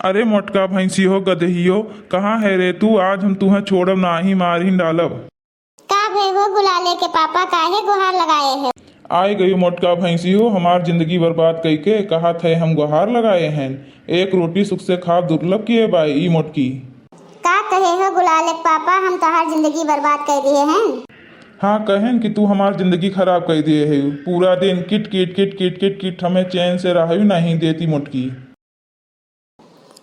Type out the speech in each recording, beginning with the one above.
अरे मोटका भैंसी हो गदहियो, कहाँ है रे तू? आज हम तुम्हें छोड़ब नाही, मार ही डालब। का भय हो गुलाले के पापा, काहे गुहार लगाए है? आए गई मोटका भैंसी हो, हमार जिंदगी बर्बाद कई के कहा थे हम गुहार लगाए हैं। एक रोटी सुख से खा दुर्लभ किए बाई ई मोटकी। का कहे हो गुलाले के पापा, हम तोहार जिंदगी बर्बाद कर दिए हैं। हाँ कहन कि तू हमार जिंदगी खराब कर दिए है। पूरा दिन kit kit kit kit kit kit हमें चैन से रह नहीं देती मोटकी।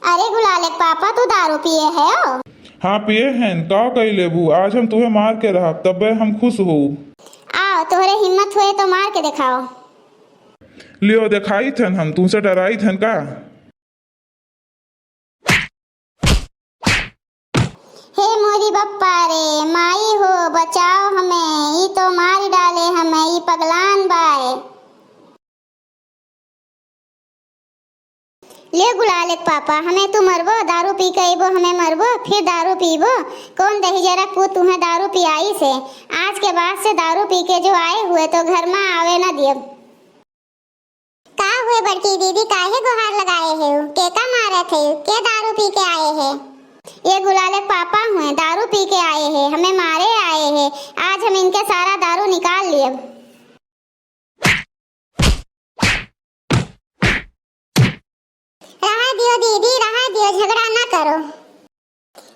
अरे गुलाले के पापा, तू दारू पिए है? हाँ पिए हैं, का कई लेबू? आज हम तुम्हें मार के रहा तबे हम खुश हो। आओ, तोहरे हिम्मत हुए तो मार के दिखाओ। लियो दिखाई थन, हम तुमसे डराई थन का? हे मोरी बप्पा रे, माई हो बचाओ हमें, ई तो मार डाले हमें, ई पगलान बाए। ले गुलाले के पापा, हमें तू मरबो, दारू पी के अइबो हमें मरबो, फिर दारू पीबो। कौन दही जरा पूत तुम्हें दारू पियाई से? आज के बाद से दारू पी के जो आए हुए तो घर में आवे न दियब। का हुए बड़की दीदी, काहे गुहार लगाए है? के का मारे थे? के दारू पी के आए है? ये गुलाले पापा हुए, दारू पी के आए हैं, हमें मारे आए हैं। आज हम इनके सारा दारू निकाल लिए। रहा दियो दीदी, रहा दियो, झगड़ा ना करो।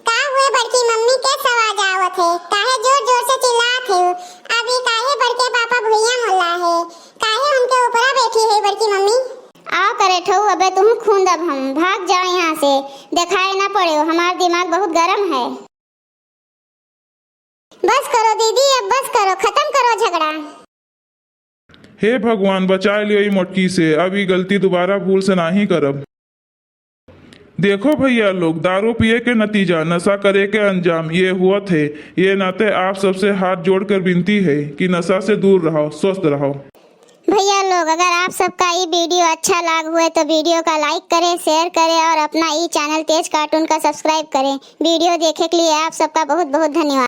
का हुए बड़की मम्मी, के आवाज आवत है? काहे जोर जोर से चिल्लात है? अभी काहे बड़के पापा भुइया मोल्ला है? काहे उनके ऊपरा बैठी है बड़की मम्मी? आओ करे ठो, अबे तुम खून दब, हम भाग जाओ यहाँ से, दिखाई ना पड़े, हमारा दिमाग बहुत गर्म है। बस करो दीदी, अब बस करो, खत्म करो झगड़ा। हे भगवान बचा लियो ई मोटकी से, अब ये गलती दोबारा भूल से नहीं करब। देखो भैया लोग, दारू पिए के नतीजा नशा करे के अंजाम ये हुआ थे। ये नाते आप सबसे हाथ जोड़कर विनती है कि नशा से दूर रहो, स्वस्थ रहो। भैया लोग, अगर आप सबका ये वीडियो अच्छा लगा हुआ तो वीडियो का लाइक करें, शेयर करें और अपना ई चैनल तेज कार्टून का सब्सक्राइब करें। वीडियो देखे के लिए आप सबका बहुत बहुत धन्यवाद।